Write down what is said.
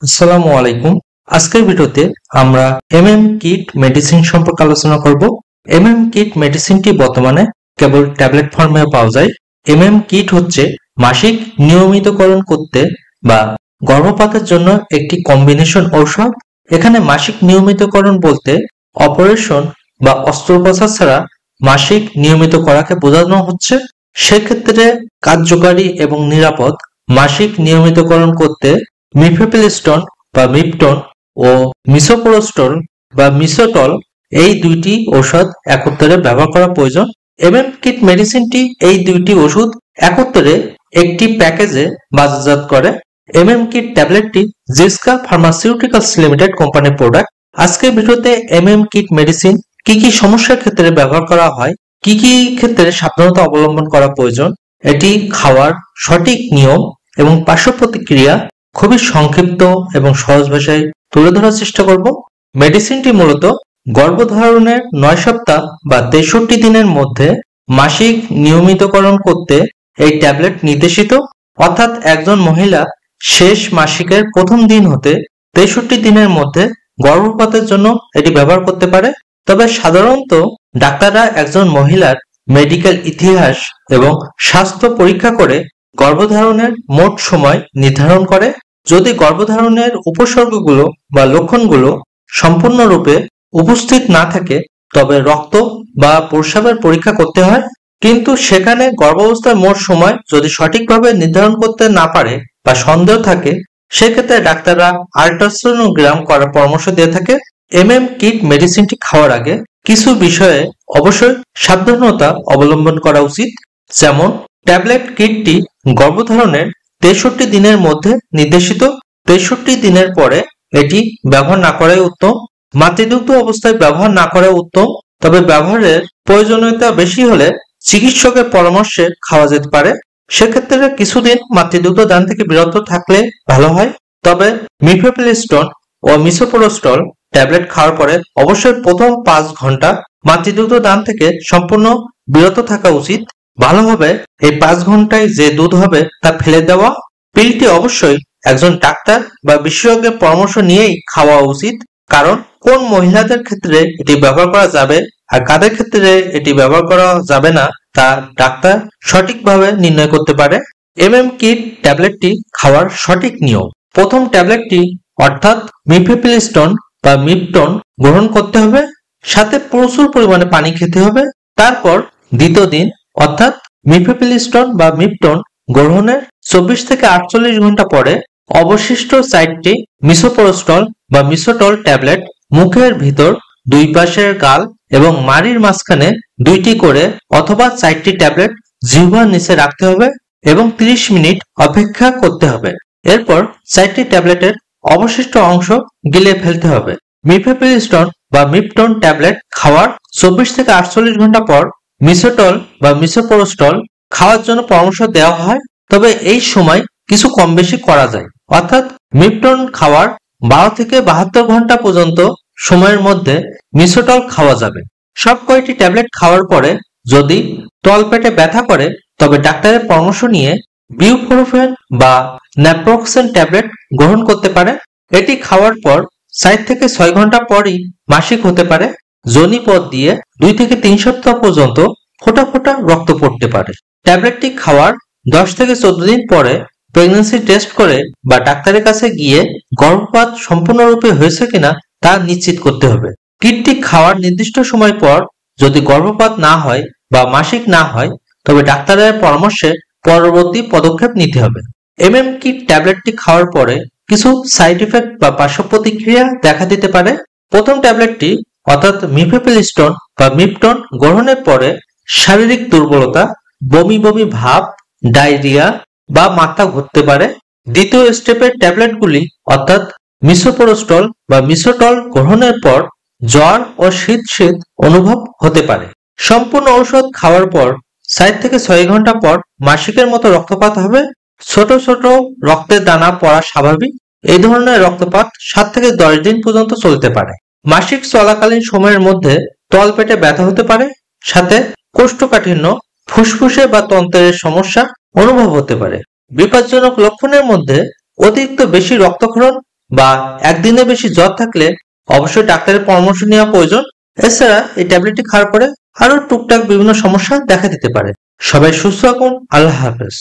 আসসালামু আলাইকুম। আজকের ভিডিওতে আমরা কিট মেডিসিন সম্পর্কে আলোচনা করব। কিট মেডিসিনটি বর্তমানে কেবল ট্যাবলেট ফর্মে পাওয়া যায়। কিট হচ্ছে মাসিক নিয়মিতকরণ করতে বা গর্ভপাতের জন্য একটি কম্বিনেশন ঔষধ। এখানে মাসিক নিয়মিতকরণ বলতে অপারেশন বা অস্ত্রোপচার ছাড়া মাসিক নিয়মিত করাকে বোঝানো হচ্ছে। সেক্ষেত্রে কার্যকারী এবং নিরাপদ মাসিক নিয়মিতকরণ করতে মিফেপ্রিস্টন বা মিপটন ও মিসোপ্রোস্টল বা মিসোটল এই দুইটি ঔষধ একত্রে ব্যবহার করা প্রয়োজন। কিট মেডিসিনটি এই দুইটি ওষুধ একত্রে একটি প্যাকেজে বাজারজাত করে। কিট ট্যাবলেটটি জিসকা ফার্মাসিউটিক্যালস লিমিটেড কোম্পানির প্রোডাক্ট। আজকের ভিডিওতে কিট মেডিসিন কি কি সমস্যার ক্ষেত্রে ব্যবহার করা হয়, কি কি ক্ষেত্রে সাবধানতা অবলম্বন করা প্রয়োজন, এটি খাওয়ার সঠিক নিয়ম এবং পার্শ্ব প্রতিক্রিয়া খুবই সংক্ষিপ্ত এবং সহজ ভাষায় তুলে ধরার চেষ্টা করব। মেডিসিনটি মূলত গর্ভধারণের 9 সপ্তাহ বা 63 দিনের মধ্যে মাসিক নিয়মিতকরণ করতে এই ট্যাবলেট নির্দেশিত, অর্থাৎ একজন মহিলা শেষ মাসিকের প্রথম দিন হতে 63 দিনের মধ্যে গর্ভপাতের জন্য এটি ব্যবহার করতে পারে। তবে সাধারণত ডাক্তাররা একজন মহিলার মেডিকেল ইতিহাস এবং স্বাস্থ্য পরীক্ষা করে গর্ভধারণের মোট সময় নির্ধারণ করে। যদি গর্ভধারণের উপসর্গগুলো বা লক্ষণগুলো সম্পূর্ণরূপে উপস্থিত না থাকে তবে রক্ত বা প্রস্রাবের পরীক্ষা করতে হয়। কিন্তু সেখানে গর্ভাবস্থার মোট সময় যদি সঠিকভাবে নির্ধারণ করতে না পারে বা সন্দেহ থাকে সেক্ষেত্রে ডাক্তাররা আল্ট্রাসোনোগ্রাম করার পরামর্শ দিয়ে থাকে। কিট মেডিসিনটি খাওয়ার আগে কিছু বিষয়ে অবশ্যই সাবধানতা অবলম্বন করা উচিত। যেমন ট্যাবলেট কিটটি গর্ভধারণের 63 দিনের মধ্যে নির্দেশিত। 63 দিনের পরে এটি ব্যবহার না করাই উত্তম। মাতৃদুগ্ধ অবস্থায় ব্যবহার না করা উত্তম, তবে ব্যবহারের প্রয়োজনীয়তা বেশি হলে চিকিৎসকের পরামর্শে খাওয়া যেতে পারে। সেক্ষেত্রে কিছুদিন মাতৃদুগ্ধ দান থেকে বিরত থাকলে ভালো হয়। তবে মিফেপ্রিস্টন ও মিসোপ্রোস্টল ট্যাবলেট খাওয়ার পরে অবশ্যই প্রথম 5 ঘন্টা মাতৃদুগ্ধ দান থেকে সম্পূর্ণ বিরত থাকা উচিত। ভালো হবে এই 5 ঘন্টায় যে দুধ হবে তা ফেলে দেওয়া। পিলটি অবশ্যই একজন ডাক্তার বা বিশেষজ্ঞের পরামর্শ নিয়েই খাওয়া উচিত, কারণ কোন মহিলাদের ক্ষেত্রে এটি ব্যবহার করা যাবে আর কাদের ক্ষেত্রে এটি ব্যবহার করা যাবে না তা ডাক্তার সঠিকভাবে নির্ণয় করতে পারে। কিট ট্যাবলেটটি খাওয়ার সঠিক নিয়ম: প্রথম ট্যাবলেটটি অর্থাৎ মিফেপ্রিস্টন বা মিপটন গ্রহণ করতে হবে, সাথে প্রচুর পরিমাণে পানি খেতে হবে। তারপর দ্বিতীয় দিন অর্থাৎ মিফেপ্রিস্টন বা মিপটন গ্রহণের 24 থেকে 48 ঘন্টা পরে অবশিষ্ট 4টি মিসোপ্রোস্টল বা মিসোটল ট্যাবলেট মুখের ভিতর দুই পাশের গাল এবং মাড়ির মাঝখানে 2টি করে অথবা 4টি ট্যাবলেট জিহ্বার নিচে রাখতে হবে এবং 30 মিনিট অপেক্ষা করতে হবে। এরপর 4টি ট্যাবলেটের অবশিষ্ট অংশ গিলে ফেলতে হবে। মিফেপ্রিস্টন বা মিপটন ট্যাবলেট খাওয়ার 24 থেকে 48 ঘন্টা পর মিসোটল বা মিসোপ্রোস্টল খাওয়ার জন্য পরামর্শ দেওয়া হয়, তবে এই সময় কিছু কম বেশি করা যায়। অর্থাৎ মিপটন খাওয়ার 12 থেকে 72 ঘন্টা পর্যন্ত সময়ের মধ্যে মিসোটল খাওয়া যাবে। সব কয়টি ট্যাবলেট খাওয়ার পরে যদি তলপেটে ব্যথা করে তবে ডাক্তারের পরামর্শ নিয়ে বিউপ্রোফেন বা ন্যাপ্রোক্সেন ট্যাবলেট গ্রহণ করতে পারে। এটি খাওয়ার পর 4 থেকে 6 ঘন্টা পরই মাসিক হতে পারে। যোনিপথ দিয়ে 2 থেকে 3 সপ্তাহ পর্যন্ত ফোঁটা ফোঁটা রক্ত পড়তে পারে। ট্যাবলেটটি খাওয়ার 10 থেকে 14 দিন পরে প্রেগন্যান্সি টেস্ট করে বা ডাক্তারের কাছে গিয়ে গর্ভপাত সম্পূর্ণরূপে হয়েছে কিনা তা নিশ্চিত করতে হবে। কিটটি খাওয়ার নির্দিষ্ট সময় পর যদি গর্ভপাত না হয় বা মাসিক না হয় তবে ডাক্তারের পরামর্শে পরবর্তী পদক্ষেপ নিতে হবে। কিট ট্যাবলেটটি খাওয়ার পরে কিছু সাইড ইফেক্ট বা পার্শ্ব প্রতিক্রিয়া দেখা দিতে পারে। প্রথম ট্যাবলেটটি অর্থাৎ মিফেপ্রিস্টন বা মিপটন গ্রহণের পরে শারীরিক দুর্বলতা, বমি বমি ভাব, ডায়রিয়া বা মাথা ঘুরতে পারে। দ্বিতীয় স্টেপের ট্যাবলেটগুলি অর্থাৎ মিসোপ্রোস্টল বা মিসোটল গ্রহণের পর জ্বর ও শীত শীত অনুভব হতে পারে। সম্পূর্ণ ঔষধ খাওয়ার পর 4 থেকে 6 ঘন্টা পর মাসিকের মতো রক্তপাত হবে। ছোট ছোট রক্তের দানা পড়া স্বাভাবিক। এই ধরনের রক্তপাত 7 থেকে 10 দিন পর্যন্ত চলতে পারে। মাসিক চলাকালীন সময়ের মধ্যে তলপেটে ব্যথা হতে পারে, সাথে কোষ্ঠকাঠিন্য, ফুসফুসে বা তন্ত্রের সমস্যা অনুভব হতে পারে। বিপজ্জনক লক্ষণের মধ্যে অতিরিক্ত বেশি রক্তক্ষরণ বা একদিনের বেশি জ্বর থাকলে অবশ্যই ডাক্তারের পরামর্শ নেওয়া প্রয়োজন। এছাড়া এই ট্যাবলেটটি খাওয়ার পরে আরো টুকটাক বিভিন্ন সমস্যা দেখা দিতে পারে। সবাই সুস্থ থাকুন। আল্লাহ হাফেজ।